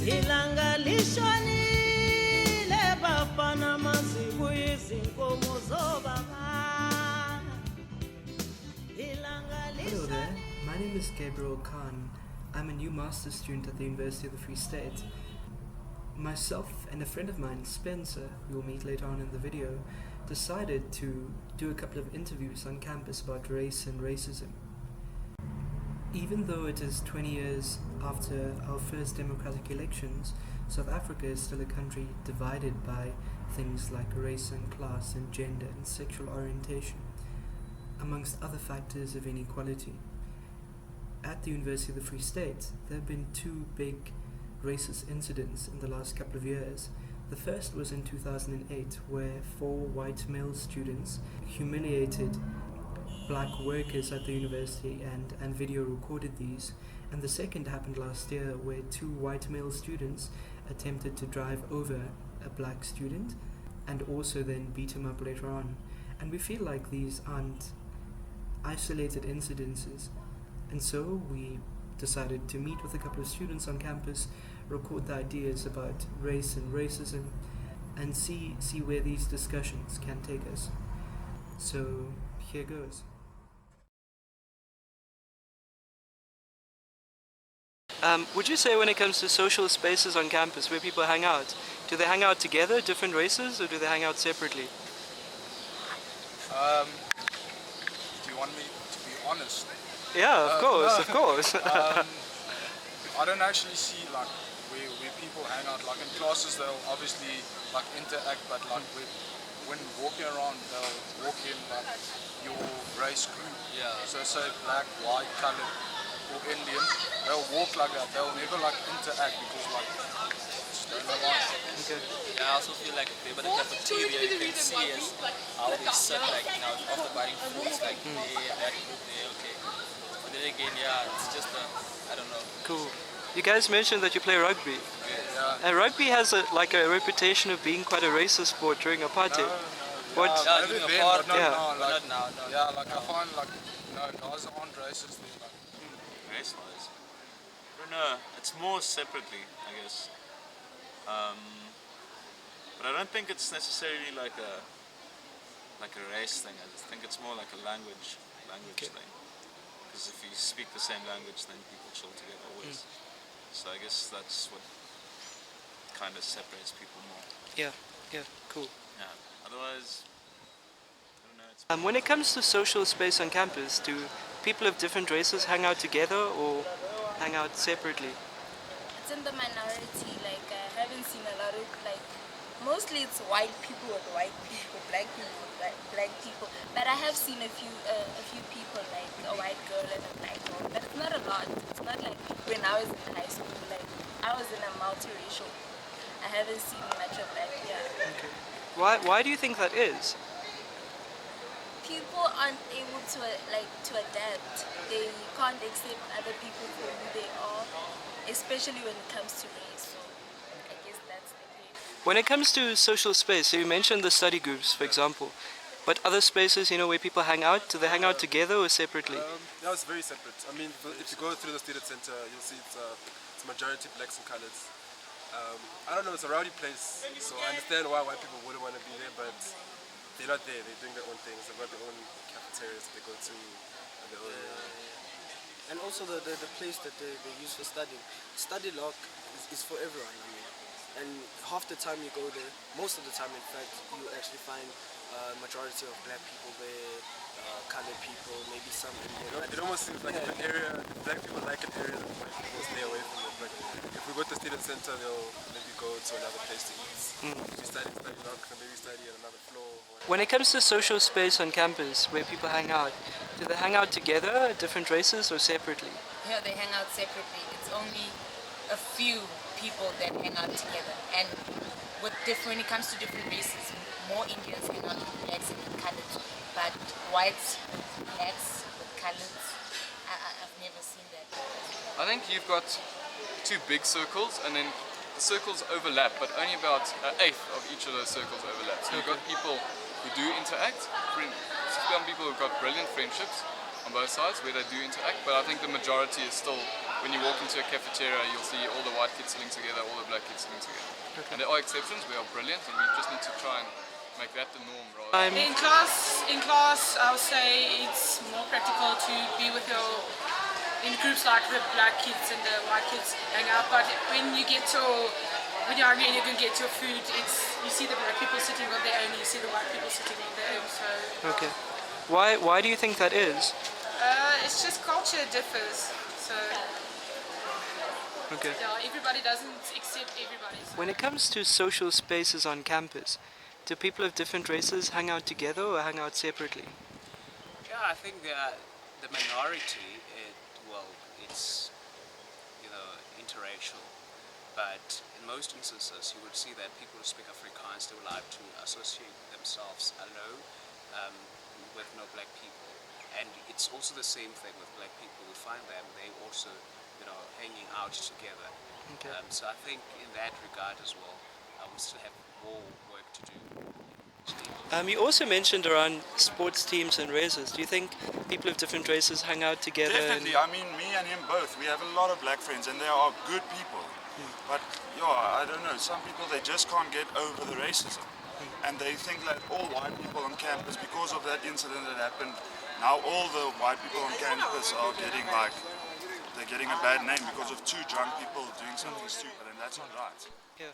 Ilanga lishonile bafana mazibu izinkomo zobaba. Hello there, my name is Gabriel Khan. I'm a new master's student at the University of the Free State. Myself and a friend of mine, Spencer, who we'll meet later on in the video, decided to do a couple of interviews on campus about race and racism. Even though it is 20 years after our first democratic elections, South Africa is still a country divided by things like race and class and gender and sexual orientation, amongst other factors of inequality. At the University of the Free State, there have been two big racist incidents in the last couple of years. The first was in 2008, where 4 white male students humiliated black workers at the university and video recorded these. And the second happened last year, where 2 white male students attempted to drive over a black student and also then beat him up later on. And we feel like these aren't isolated incidences, and so we decided to meet with a couple of students on campus, record the ideas about race and racism, and see where these discussions can take us. So here goes. Would you say when it comes to social spaces on campus where people hang out, do they hang out together, different races, or do they hang out separately? Do you want me to be honest? Yeah, of course. I don't actually see like where people hang out. Like in classes, they'll obviously like interact, but like when walking around, they'll walk in like your race group. Yeah. So say black, white, colored, or Indian, they'll walk like that. They'll never like interact because like it's don't know why. Okay. Yeah, I also feel like they're in the cafeteria, you can see as how they sit like now after buying fruits, like that group there, okay. But then again, yeah, it's just I don't know. Cool. You guys mentioned that you play rugby. Yeah. And rugby has a reputation of being quite a racist sport during apartheid. What? Yeah, doing maybe a part, then, but yeah. not now. Not now, no. Yeah, like I find like guys aren't racist. They're like, Race-wise, I don't know. It's more separately, I guess. But I don't think it's necessarily like a race thing. I just think it's more like a language thing. Because if you speak the same language, then people chill together always. So I guess that's what kind of separates people more. Yeah, cool. Yeah. Otherwise, I don't know. It's When it comes to social space on campus, do people of different races hang out together or hang out separately? It's in the minority, like I haven't seen a lot of like, mostly it's white people with white people, black people with black people, but I have seen a few people like a white girl and a black girl, but it's not a lot. It's not like when I was in high school, like I was in a multiracial. I haven't seen much of that, yeah. Okay. Why do you think that is? People aren't able to adapt. They can't accept other people for who they are, especially when it comes to race. So I guess that's the case. When it comes to social space, so you mentioned the study groups, for example, but other spaces, where people hang out, do they hang out together or separately? No, it's very separate. I mean, if you go through the student center, you'll see it's majority blacks and coloreds. I don't know, it's a rowdy place, so I understand why white people wouldn't want to be there, but they're not there. They're doing their own things. They've got their own cafeterias that they go to. And their own, And also the place that they use for studying. Study lock is for everyone, I mean. And half the time you go there, most of the time in fact, you actually find majority of black people there, colored people, maybe some Indian. it almost seems like an area, black people like an area that white people stay away from it. But if we go to the student center, they'll maybe go to another place to eat. If you study lock, then maybe study on another floor. When it comes to social space on campus where people hang out, do they hang out together, different races, or separately? Yeah, they hang out separately. It's only a few people that hang out together. And when it comes to different races, more Indians hang out with blacks and with coloreds, but whites, blacks with coloreds, I've never seen that. I think you've got two big circles, and then the circles overlap, but only about an eighth of each of those circles overlap. So you've got people who do interact, some people who've got brilliant friendships on both sides where they do interact, but I think the majority is still, when you walk into a cafeteria, you'll see all the white kids sitting together, all the black kids sitting together. And there are exceptions, we are brilliant, and we just need to try and make that the norm rather. In class, I would say it's more practical to be with your, in groups like the black kids and the white kids hang out, but when you're hungry and you can get your food, you see the black people sitting on their own, you see the white people sitting on their own, so... Okay. Why do you think that is? It's just culture differs, so... Okay. Yeah, everybody doesn't accept everybody. So. When it comes to social spaces on campus, do people of different races hang out together or hang out separately? Yeah, I think the minority, it's interracial, but in most instances you would see that people who speak Afrikaans, they would like to associate themselves alone with no black people, and it's also the same thing with black people. We find them, they also hanging out together. Okay. So I think in that regard as well, we still have more work to do. You also mentioned around sports teams and races. Do you think people of different races hang out together? Definitely. I mean, me and him both, we have a lot of black friends and they are good people. But, I don't know, some people, they just can't get over the racism. And they think that all white people on campus, because of that incident that happened, now all the white people on campus are getting they're getting a bad name because of two drunk people doing something stupid, and that's not right. Yeah.